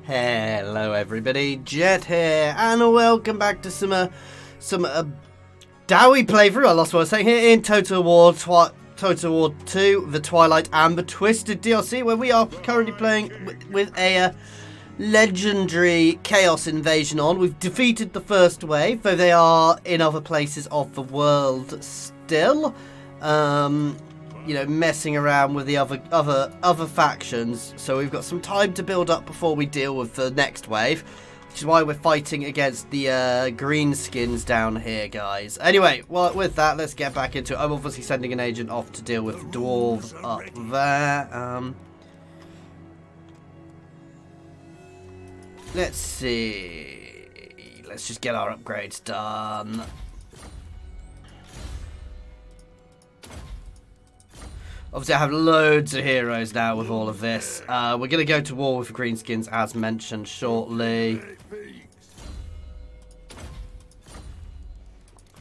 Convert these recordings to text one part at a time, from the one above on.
Hello everybody, Jet here, and welcome back to some Dawi playthrough. I lost what I was saying here in Total War 2, The Twilight, and the Twisted DLC, where we are currently playing with a legendary Chaos invasion on. We've defeated the first wave, though they are in other places of the world still. You know, messing around with the other factions, so we've got some time to build up before we deal with the next wave, which is why we're fighting against the greenskins down here, guys. Anyway, well, with that, let's get back into it. I'm obviously sending an agent off to deal with dwarves up there. Let's see. Let's just get our upgrades done. Obviously, I have loads of heroes now with all of this. We're going to go to war with the greenskins, as mentioned, shortly.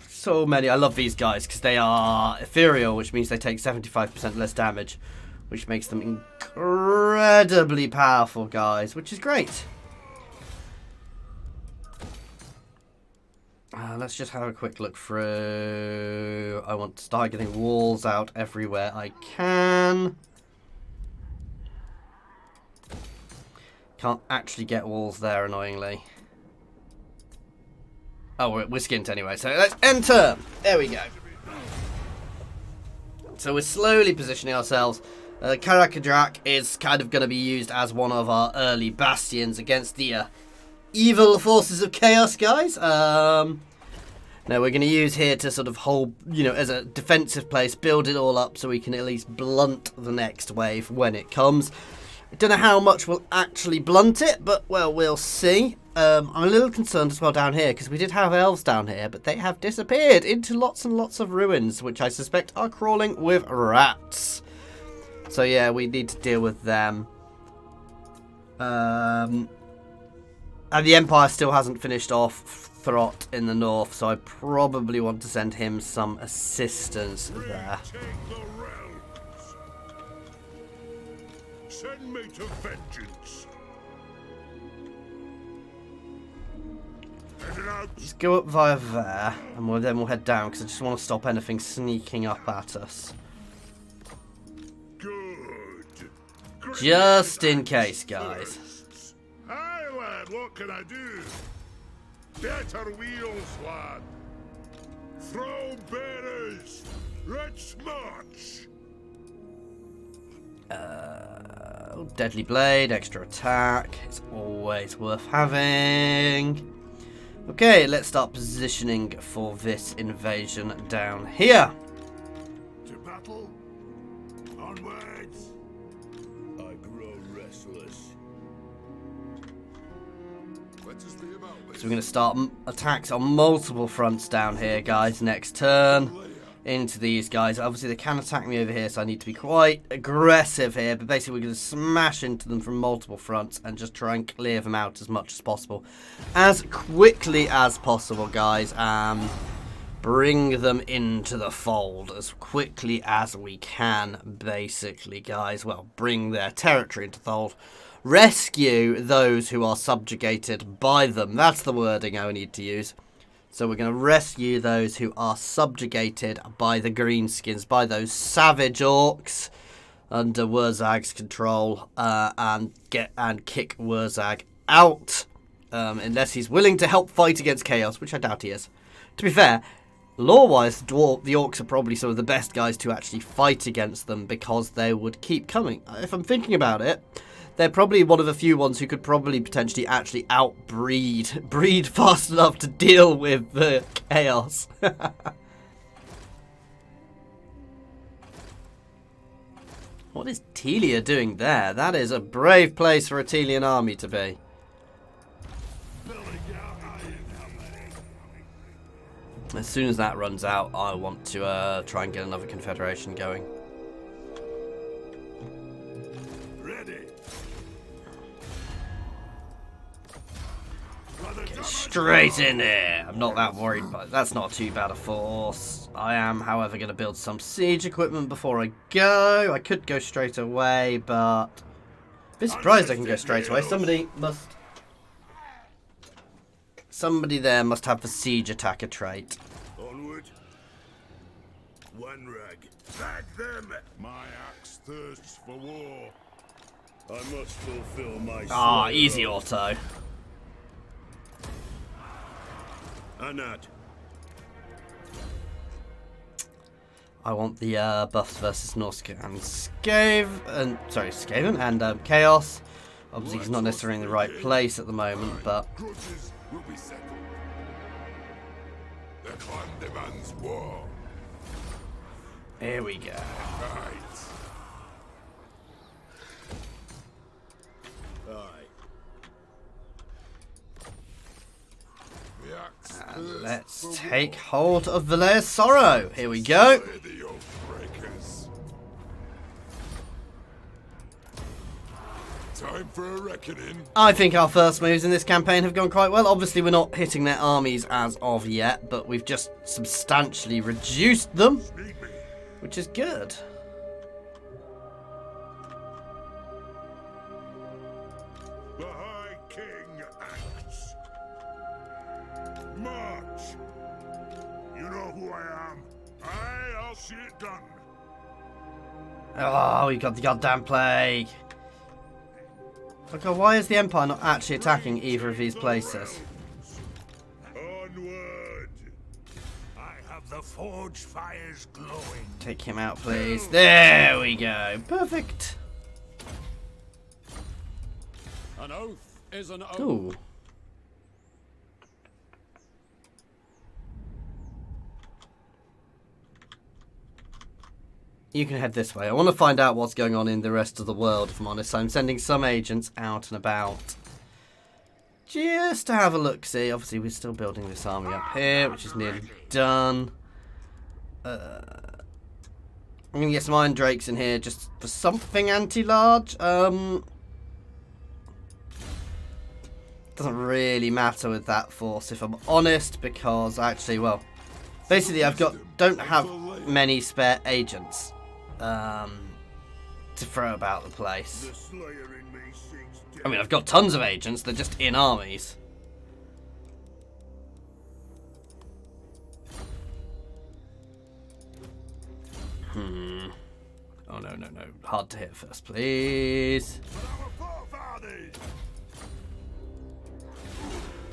So many. I love these guys because they are ethereal, which means they take 75% less damage, which makes them incredibly powerful, guys, which is great. Let's just have a quick look through. I want to start getting walls out everywhere I can. Can't actually get walls there, annoyingly. Oh, we're skint anyway, so let's enter! There we go. So we're slowly positioning ourselves. Karakadrak is kind of going to be used as one of our early bastions against the evil forces of chaos, guys. Now we're going to use here to sort of hold, you know, as a defensive place, build it all up so we can at least blunt the next wave when it comes. I don't know how much we'll actually blunt it, but, well, we'll see. I'm a little concerned as well down here, because we did have elves down here, but they have disappeared into lots and lots of ruins, which I suspect are crawling with rats. So, yeah, we need to deal with them. And the Empire still hasn't finished off Throt in the north, so I probably want to send him some assistance there. Send me to vengeance. Just go up via there, and then we'll head down, because I just want to stop anything sneaking up at us. Good. Just in case, guys. Aye, lad, what can I do? Better wheels, lad. Throw bearers. Let's march. Deadly blade, extra attack. It's always worth having. Okay, let's start positioning for this invasion down here. To battle. Onwards. I grow restless. So we're going to start attacks on multiple fronts down here, guys, next turn. Into these guys. Obviously, they can attack me over here, so I need to be quite aggressive here. But basically, we're going to smash into them from multiple fronts and just try and clear them out as much as possible. As quickly as possible, guys. Bring them into the fold as quickly as we can, basically, guys. Well, bring their territory into the fold. Rescue those who are subjugated by them. That's the wording I need to use. So we're going to rescue those who are subjugated by the greenskins, by those savage orcs under Wurzag's control, and kick Wurzag out, unless he's willing to help fight against chaos, which I doubt he is. To be fair, lore-wise, the orcs are probably some of the best guys to actually fight against them, because they would keep coming. If I'm thinking about it, they're probably one of the few ones who could probably potentially actually breed fast enough to deal with the chaos. What is Telia doing there? That is a brave place for a Telian army to be. As soon as that runs out, I want to try and get another confederation going. Straight in there. I'm not that worried, but that's not too bad a force. I am, however, going to build some siege equipment before I go. I could go straight away, but a bit surprised I can go straight away. Somebody must Somebody there must have the siege attacker trait. Onward. One rag. Bag them. My axe thirsts for war. I must fulfill my Ah, easy auto. Anat. I want the buffs versus Norsk and Skaven and Chaos. Obviously, he's not necessarily in the right place at the moment, but Grudges will be settled. The clan demands war. here we go. Right. Aye. The axe And thirsts let's for take war. hold of Valaire's Sorrow. Here we go. Slay the Oathbreakers. Time for a reckoning. I think our first moves in this campaign have gone quite well. Obviously, we're not hitting their armies as of yet, but we've just substantially reduced them, Meet me. which is good. The High King acts. March. You know who I am. I'll see it done. Oh, we got the goddamn plague. Oh god, why is the Empire not actually attacking either of these places? Onward. I have the forge fires glowing. Take him out, please. There we go. Perfect. An oath is an oath. Ooh. You can head this way. I want to find out what's going on in the rest of the world, if I'm honest. So I'm sending some agents out and about. Just to have a look-see. Obviously, we're still building this army up here, which is nearly done. I'm going to get some Iron Drakes in here just for something anti-large. Doesn't really matter with that force, if I'm honest, because actually, well, basically don't have many spare agents to throw about the place. The Slayer in me seeks death. I mean, I've got tons of agents, they're just in armies. Oh, no. Hard to hit first, please. Our forefathers.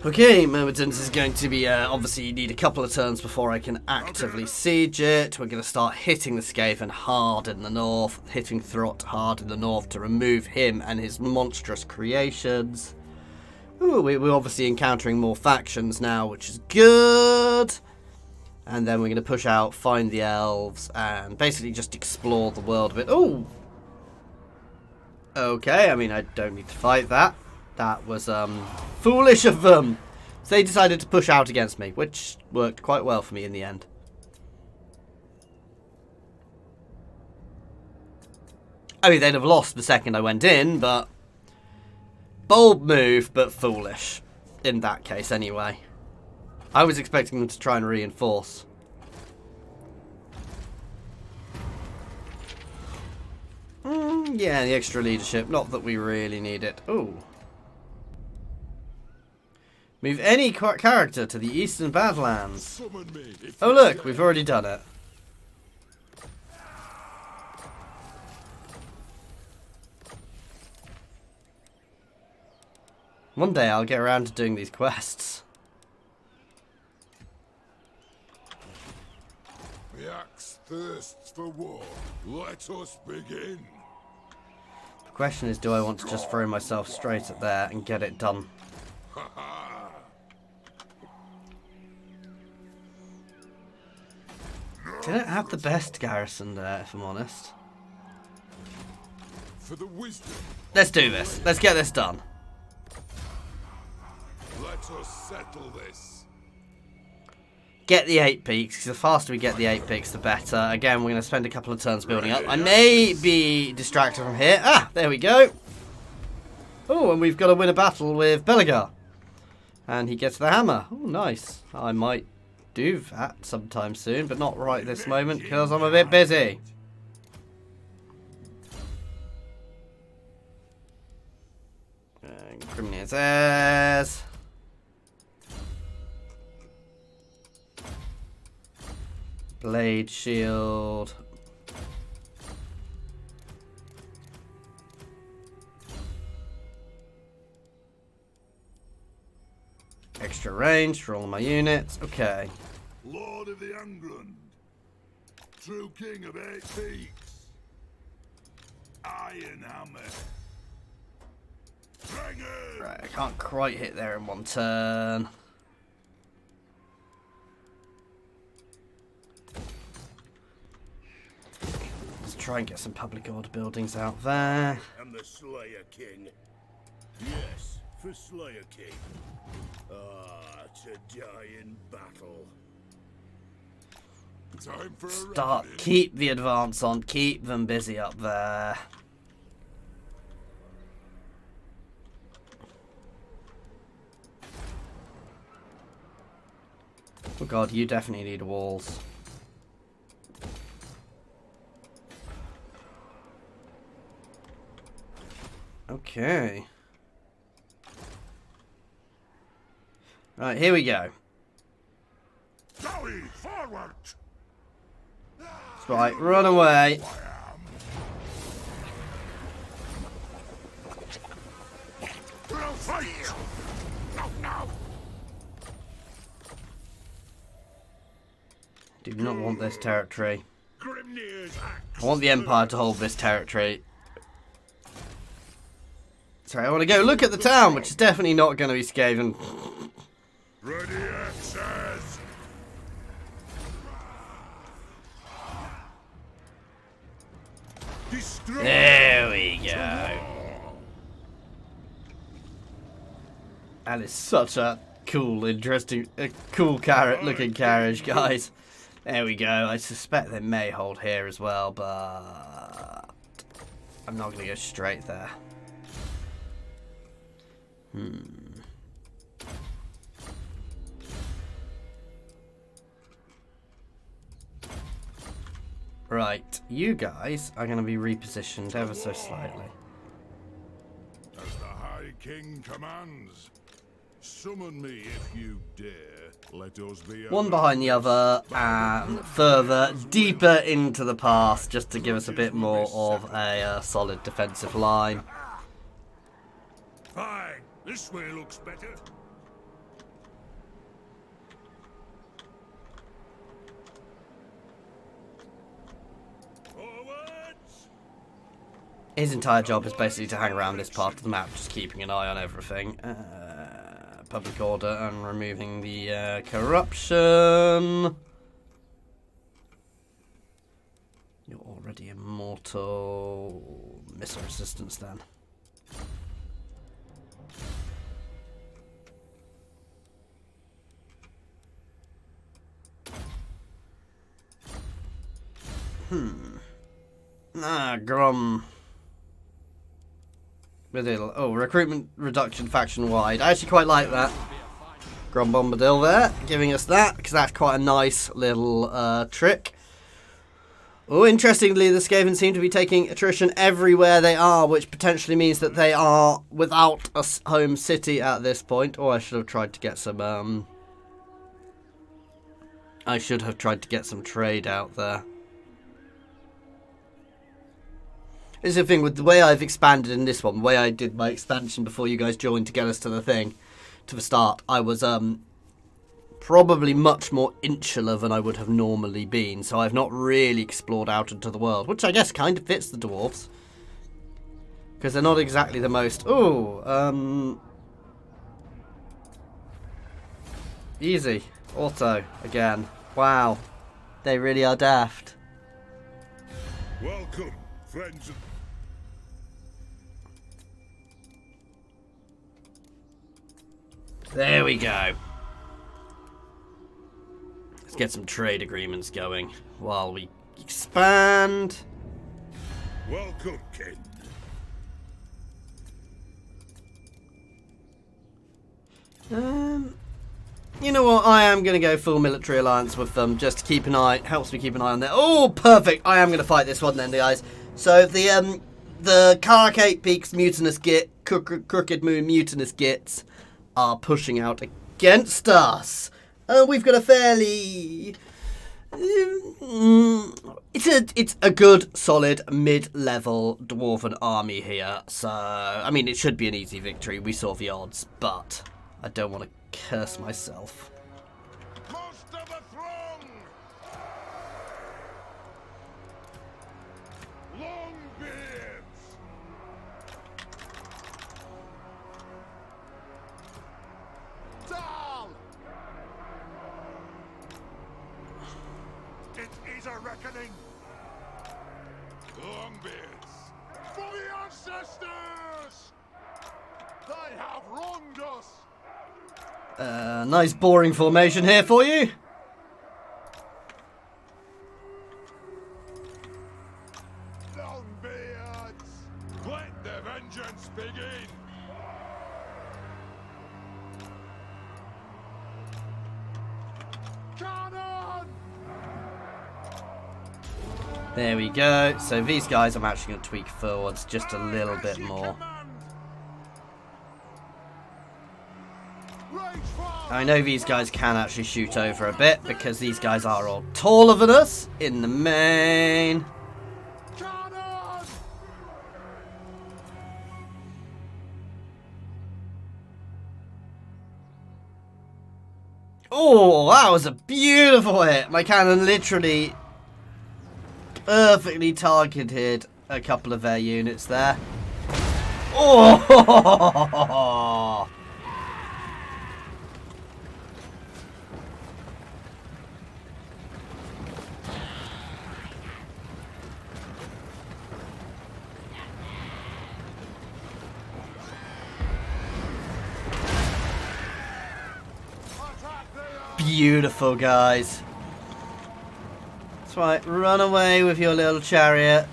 Okay, Myrmidons is going to be, obviously you need a couple of turns before I can actively siege it. We're going to start hitting the Skaven hard in the north, hitting Throt hard in the north to remove him and his monstrous creations. Ooh, we're obviously encountering more factions now, which is good. And then we're going to push out, find the elves, and basically just explore the world a bit. Ooh! Okay, I mean, I don't need to fight that. That was foolish of them. So they decided to push out against me, which worked quite well for me in the end. I mean, they'd have lost the second I went in, but bold move, but foolish in that case anyway. I was expecting them to try and reinforce. Yeah, the extra leadership. Not that we really need it. Ooh. Move any character to the Eastern Badlands. Summon me if Oh you look, dare. we've already done it. One day I'll get around to doing these quests. The axe thirsts for war. Let us begin. The question is, do I want to just throw myself straight at there and get it done? Ha ha. They don't have the best garrison there, if I'm honest. For the wisdom. Let's do this. Let's get this done. Let us settle this. Get the 8 peaks, because the faster we get the 8 peaks, the better. Again, we're going to spend a couple of turns building up. I may be distracted from here. Ah, there we go. Oh, and we've got to win a battle with Belagar. And he gets the hammer. Oh, nice. I might do that sometime soon, but not right this moment, because I'm a bit busy. Criminals. Blade shield. Extra range for all my units. Okay. Lord of the England, true king of 8 peaks, Iron Hammer. Bring it! Right, I can't quite hit there in one turn. Let's try and get some public order buildings out there. I'm the Slayer King. Yes, for Slayer King. Ah, to die in battle. Time for a Keep the advance on. Keep them busy up there. Oh god, you definitely need walls. Okay. Right, here we go. Dawi, forward! That's right, run away. We'll fight! No, no! Do not want this territory. Grimnir's axe. I want the Empire to hold this territory. Sorry, I want to go look at the town, which is definitely not going to be Skaven. Ready axes! Destroy! There we go. That is such a cool, interesting, cool looking carriage, guys. There we go. I suspect they may hold here as well, but I'm not going to go straight there. Right, you guys are going to be repositioned ever so slightly. As the High King commands, summon me if you dare. Let us be One behind the other and further, deeper into the pass, just to give us a bit more of a solid defensive line. Fine, this way looks better. Forwards! His entire job is basically to hang around this part of the map, just keeping an eye on everything. Public order and removing the corruption. You're already immortal. Missile resistance then. Grom. Oh, recruitment reduction faction wide. I actually quite like that. Grom Bombadil there, giving us that, because that's quite a nice little trick. Oh, interestingly, the Skaven seem to be taking attrition everywhere they are, which potentially means that they are without a home city at this point. Oh, I should have tried to get some, I should have tried to get some trade out there. This is the thing with the way I've expanded in this one, the way I did my expansion before you guys joined to get us to the thing, to the start. I was probably much more insular than I would have normally been, so I've not really explored out into the world, which I guess kind of fits the Dwarfs. Because they're not exactly the most... easy. Auto, again. Wow. They really are daft. Welcome, friends of... There we go. Let's get some trade agreements going while we expand. Welcome, King. You know what? I am going to go full military alliance with them just to keep an eye. Helps me keep an eye on there. Oh, perfect. I am going to fight this one then, guys. So the Caracate Peaks mutinous git, Crooked Moon mutinous gits are pushing out against us. We've got a fairly It's a good, solid, mid-level Dwarven army here. So, I mean, it should be an easy victory. We saw the odds, but I don't want to curse myself. Most of the throng! Longbeards! Down! It is a reckoning! Longbeards! For the ancestors! They have wronged us! Nice boring formation here for you. Longbeards! Let the vengeance begin! Cannon! There we go. So these guys I'm actually going to tweak forwards just a little bit more. I know these guys can actually shoot over a bit because these guys are all taller than us in the main. Oh, that was a beautiful hit. My cannon literally perfectly targeted a couple of their units there. Oh! Beautiful, guys. That's right, run away with your little chariot.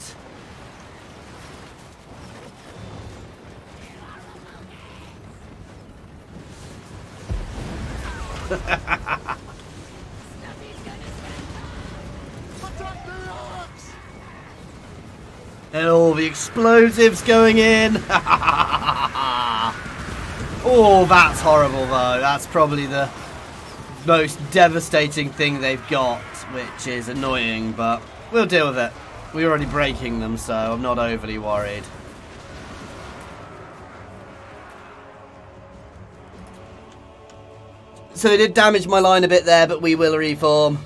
And all the explosives going in. Oh, that's horrible though. That's probably the most devastating thing they've got, which is annoying, but we'll deal with it. We're already breaking them, so I'm not overly worried. So they did damage my line a bit there, but we will reform.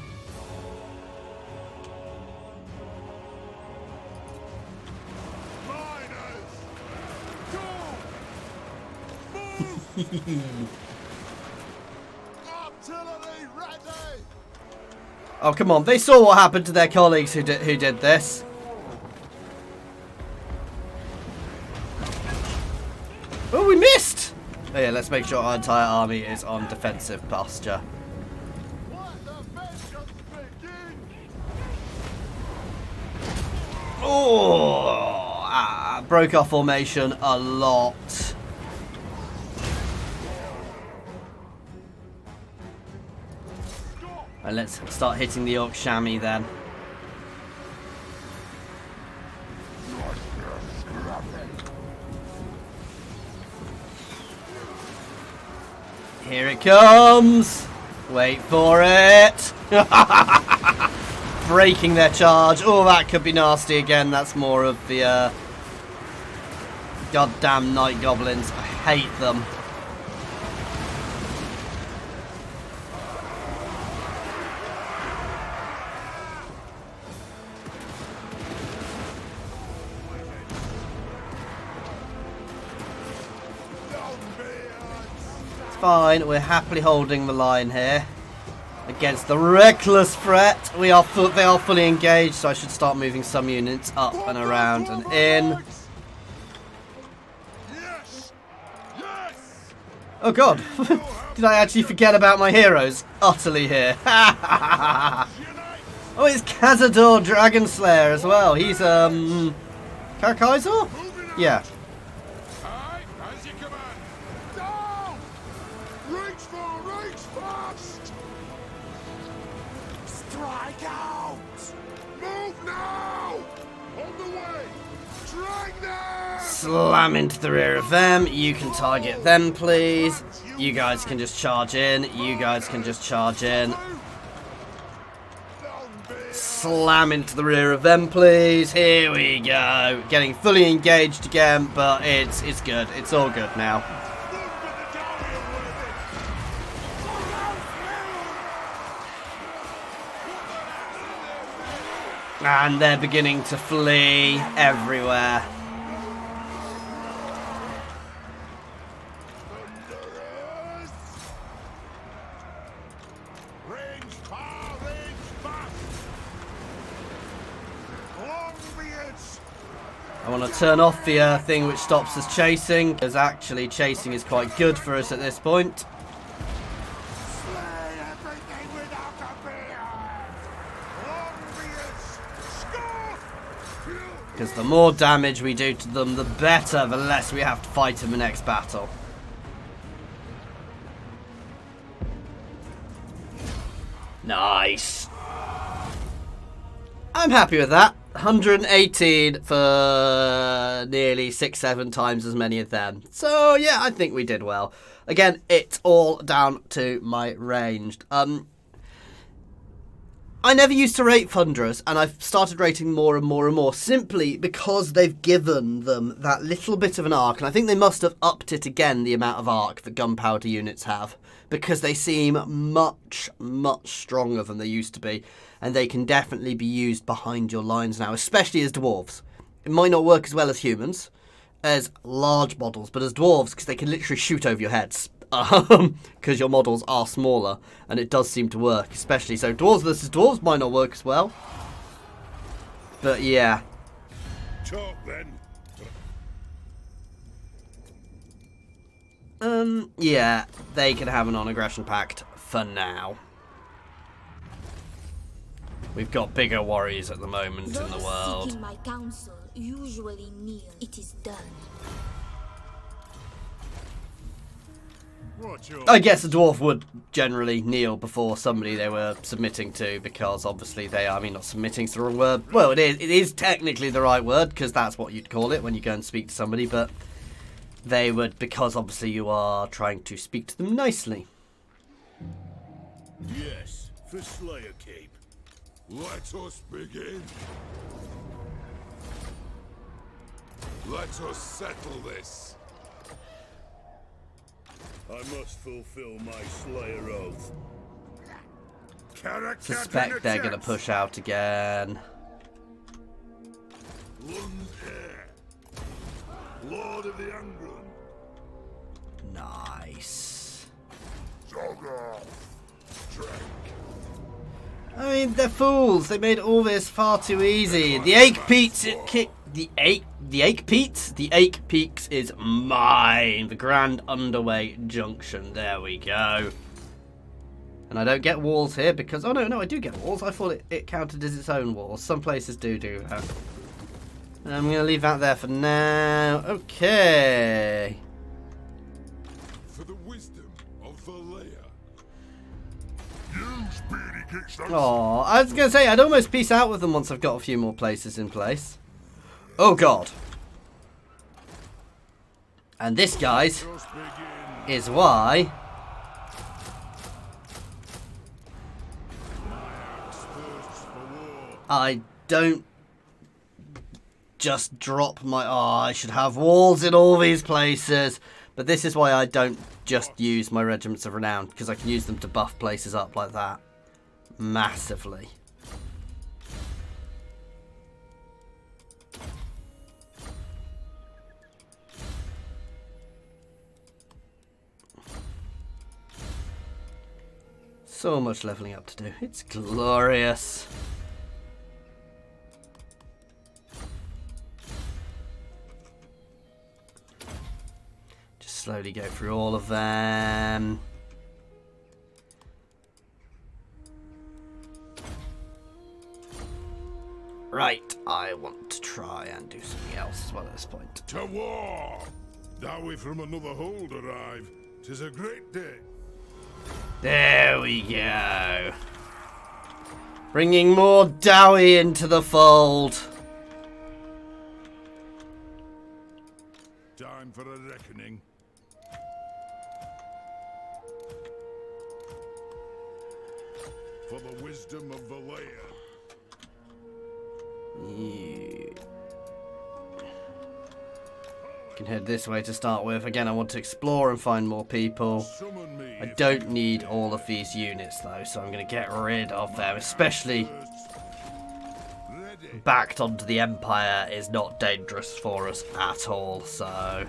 Oh, come on. They saw what happened to their colleagues who did this. Oh, we missed! Oh, yeah, let's make sure our entire army is on defensive posture. Oh! Broke our formation a lot. And let's start hitting the Orc Chamois then. Here it comes! Wait for it! Breaking their charge. Oh, that could be nasty again. That's more of the goddamn night goblins. I hate them. Fine, we're happily holding the line here against the reckless threat. They are fully engaged, so I should start moving some units up and around and in. Oh god, did I actually forget about my heroes? Utterly here. Oh, it's Cazador Dragon Slayer as well. He's Kaiser? Yeah. Slam into the rear of them. You can target them, please. You guys can just charge in. You guys can just charge in. slam into the rear of them, please. Here we go. Getting fully engaged again, but it's good. It's all good now. And they're beginning to flee everywhere. I want to turn off the thing which stops us chasing, because actually chasing is quite good for us at this point. Because the more damage we do to them, the better, the less we have to fight in the next battle. Nice. I'm happy with that. 118 for nearly 6-7 times as many of them. So yeah, I think we did well. Again, it's all down to my ranged. I never used to rate Thunderers, and I've started rating more and more and more, simply because they've given them that little bit of an arc, and I think they must have upped it again, the amount of arc that gunpowder units have, because they seem much, much stronger than they used to be, and they can definitely be used behind your lines now, especially as dwarves. It might not work as well as humans, as large models, but as dwarves, because they can literally shoot over your heads. Because your models are smaller, and it does seem to work, especially so dwarves versus dwarves might not work as well, but yeah. Talk then. Yeah, they can have a non-aggression pact for now. We've got bigger worries at the moment in the world. Seeking my counsel usually kneel. It is done. I guess a dwarf would generally kneel before somebody they were submitting to, because obviously they are, I mean, not submitting's the wrong word. Well, it is technically the right word, because that's what you'd call it when you go and speak to somebody, but they would, because obviously you are trying to speak to them nicely. Yes, for Slayer Cape. Let us begin. Let us settle this. I must fulfill my Slayer oath. Suspect they're going to push out again. Lord of the Angron. Nice. Drink. I mean, they're fools. They made all this far too easy. The Ache Peaks, the Ache Peaks is mine. The Grand Underway Junction. There we go. And I don't get walls here because, oh no, I do get walls. I thought it counted as its own walls. Some places do that. I'm going to leave that there for now. Okay. For the wisdom of Valea. Oh, I was going to say, I'd almost peace out with them once I've got a few more places in place. Oh, God. And this, guys, is why I don't just drop my... Oh, I should have walls in all these places. But this is why I don't just use my Regiments of Renown, because I can use them to buff places up like that. Massively. So much leveling up to do. It's glorious. Just slowly go through all of them. Right, I want to try and do something else as well at this point. To war! Dawi from another hold arrive. 'Tis a great day. There we go. Bringing more Dawi into the fold. Time for a reckoning. For the wisdom of Valea. You can head this way to start with. Again, I want to explore and find more people. Summon me I if don't need all of these units though, so I'm going to get rid of them, especially ready. backed onto the Empire is not dangerous for us at all, so...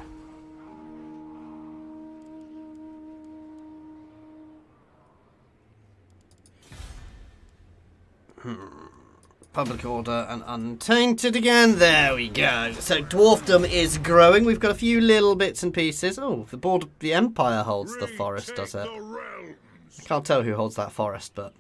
Public order and untainted again. There we go. So dwarfdom is growing. We've got a few little bits and pieces. Oh, the Empire holds the forest, does it? The realms. I can't tell who holds that forest, but...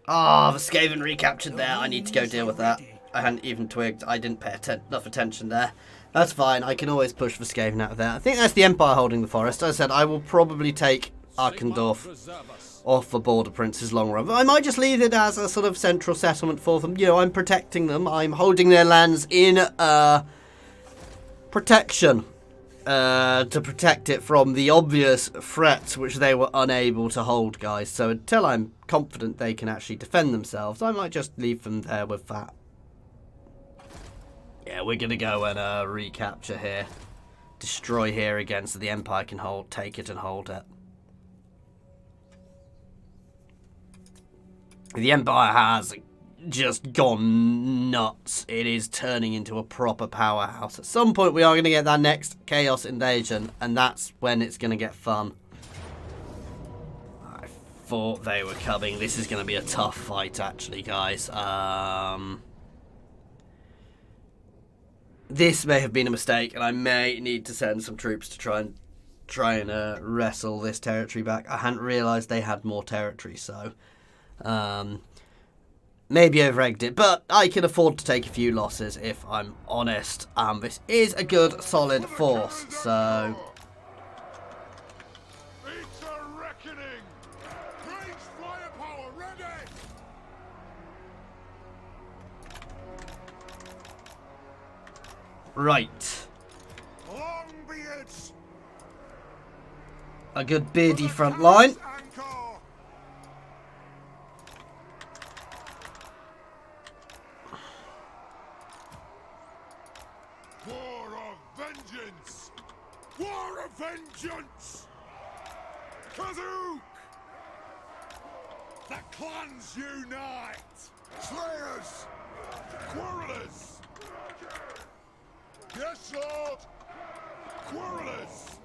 Ah, the Skaven recaptured there. I need to go deal with that. I hadn't even twigged. I didn't pay enough attention there. That's fine. I can always push the Skaven out of there. I think that's the Empire holding the forest. As I said, I will probably take Arkendorf off the Border Princes long run. But I might just leave it as a sort of central settlement for them. You know, I'm protecting them. I'm holding their lands in protection. To protect it from the obvious threats which they were unable to hold, guys. So until I'm confident they can actually defend themselves, I might just leave them there with that. Yeah, we're going to go and recapture here. Destroy here again so the Empire can take it and hold it. The Empire has just gone nuts. It is turning into a proper powerhouse. At some point we are going to get that next Chaos Invasion, and that's when it's going to get fun. I thought they were coming. This is going to be a tough fight, actually, guys. This may have been a mistake, and I may need to send some troops to try and wrestle this territory back. I hadn't realised they had more territory, so... maybe over-egged it, but I can afford to take a few losses if I'm honest. This is a good, solid force, so... It's a reckoning. Range firepower ready. Right. Long be it. A good beardy front line. Anchor. War of vengeance! War of vengeance! Kazook! The clans unite! Slayers! Quarrelers! Yes, Lord! Quarrelers!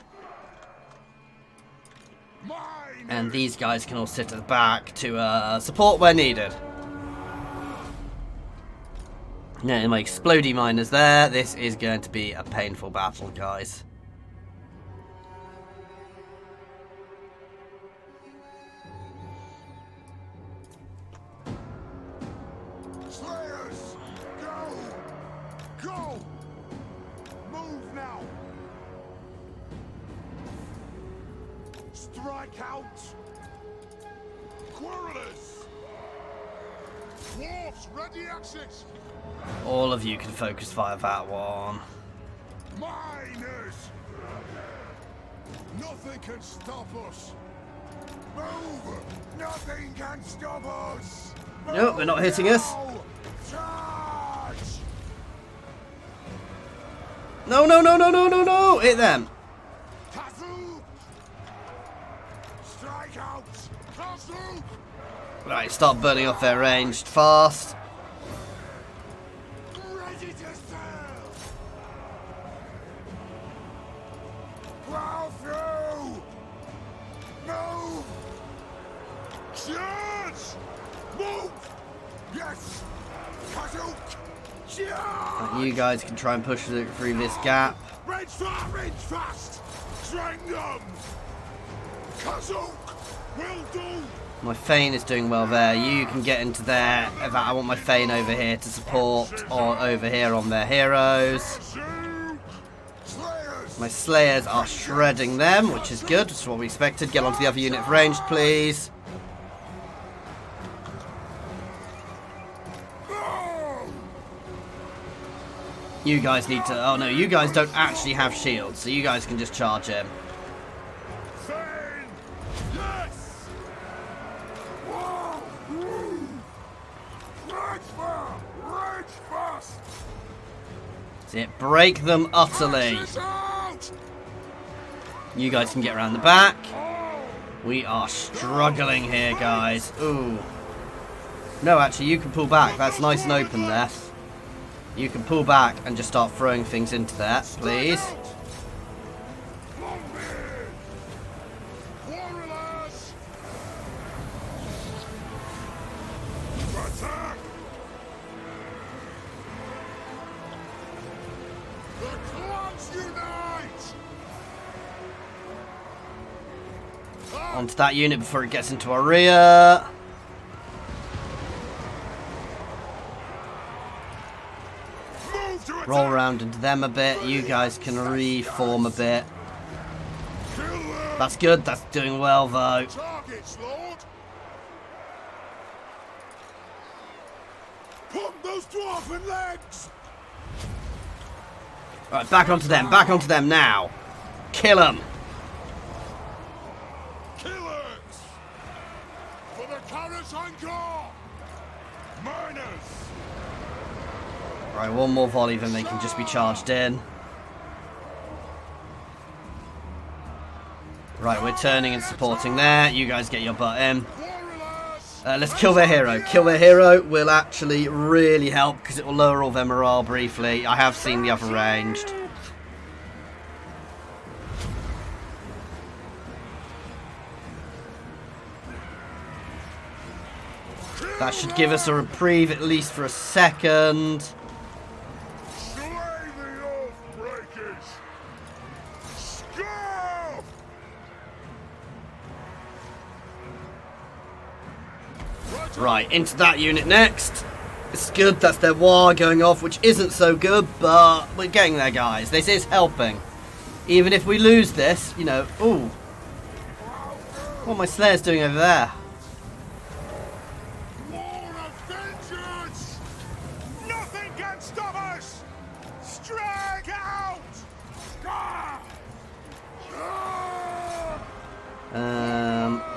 Mine! And these guys can all sit at the back to support where needed. Yeah, my explodey miners there. This is going to be a painful battle, guys. Slayers! Go! Go! Move now! Strike out! Quarrelers! Dwarfs, ready exit! All of you can focus fire that one. Miners! Nothing can stop us! Move! Nothing can stop us! Nope, they're not hitting us. Charge! No, no, no, no, no, no, no! Hit them. Kazook! Strike out! Kazook! Right, start burning off their ranged fast. Ready to sail! Plow through! Move! Charge! Move! Yes! Kazook! Charge! And you guys can try and push through this gap. Range fast! String them! Kazook! Will do! My Thane is doing well there. You can get into there. In fact, I want my Thane over here to support, or over here on their heroes. Kazook! Slayers! My Slayers are shredding them, which is good. That's what we expected. Get onto the other unit of ranged, please. You guys need to... Oh no, you guys don't actually have shields, so you guys can just charge him. Thane! Yes! Whoa! Range fire! Range That's it. Break them utterly. You guys can get around the back. We are struggling here, guys. Ooh. No, actually, you can pull back. That's nice and open there. You can pull back and just start throwing things into there, please. Onto that unit before it gets into our rear. Roll around into them a bit. You guys can reform a bit. That's good. That's doing well, though. Right, back onto them. Back onto them now. Kill them. Right, one more volley, then they can just be charged in. Right, we're turning and supporting there. You guys get your butt in. Let's kill their hero. Kill their hero will actually really help because it will lower all their morale briefly. I have seen the other ranged. That should give us a reprieve at least for a second. Right, into that unit next. It's good, that's their war going off, which isn't so good, but we're getting there, guys. This is helping. Even if we lose this, you know, ooh. What are my Slayers doing over there? Nothing can stop us! Strike out!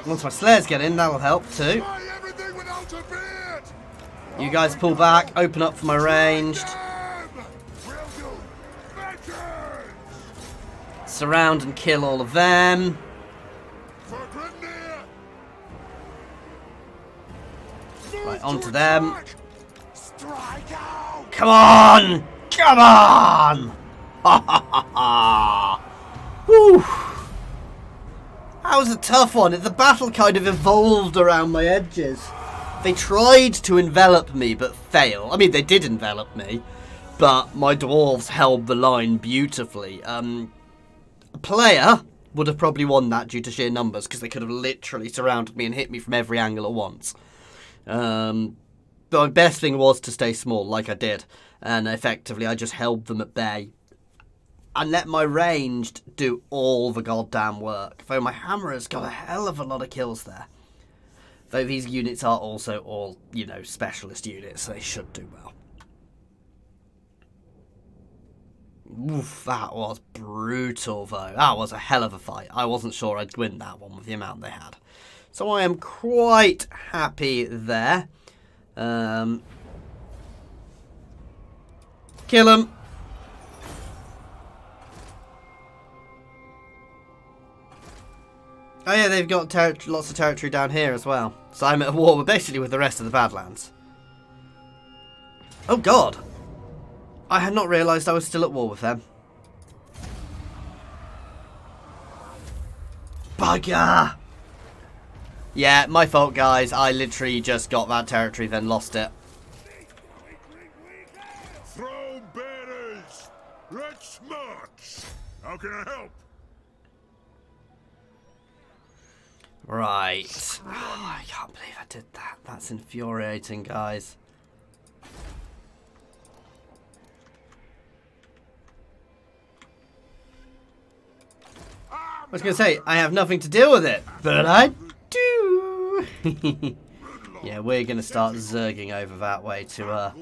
Once my Slayers get in, that'll help too. You guys pull back, open up for my ranged. Surround and kill all of them. Right, onto them. Come on! Come on! Ha ha ha ha! Whew! That was a tough one. The battle kind of evolved around my edges. They tried to envelop me, but failed. I mean, they did envelop me, but my dwarves held the line beautifully. A player would have probably won that due to sheer numbers, because they could have literally surrounded me and hit me from every angle at once. But my best thing was to stay small, like I did, and effectively I just held them at bay. And let my ranged do all the goddamn work. Though my hammer has got a hell of a lot of kills there. Though these units are also all, you know, specialist units, so they should do well. Oof, that was brutal, though. That was a hell of a fight. I wasn't sure I'd win that one with the amount they had. So I am quite happy there. Kill him. Oh yeah, they've got lots of territory down here as well. So I'm at war basically with the rest of the Badlands. Oh god! I had not realised I was still at war with them. Bugger! Yeah, my fault guys. I literally just got that territory then lost it. Throw bearers! Let's march! How can I help? Right. Oh, I can't believe I did that. That's infuriating, guys. I was going to say, I have nothing to deal with it, but I do. Yeah, we're going to start zerging over that way to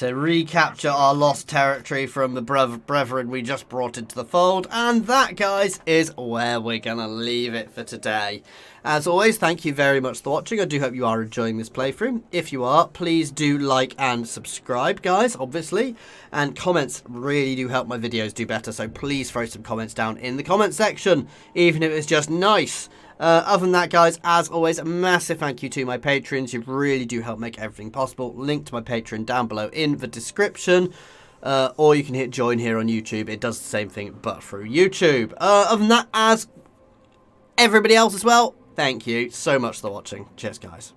to recapture our lost territory from the brethren we just brought into the fold. And that, guys, is where we're going to leave it for today. As always, thank you very much for watching. I do hope you are enjoying this playthrough. If you are, please do like and subscribe, guys, obviously. And comments really do help my videos do better, so please throw some comments down in the comment section, even if it's just nice. Other than that, guys, as always, a massive thank you to my patrons. You really do help make everything possible. Link to my Patreon down below in the description. Or you can hit join here on YouTube. It does the same thing, but through YouTube. Other than that, as everybody else as well, thank you so much for watching. Cheers, guys.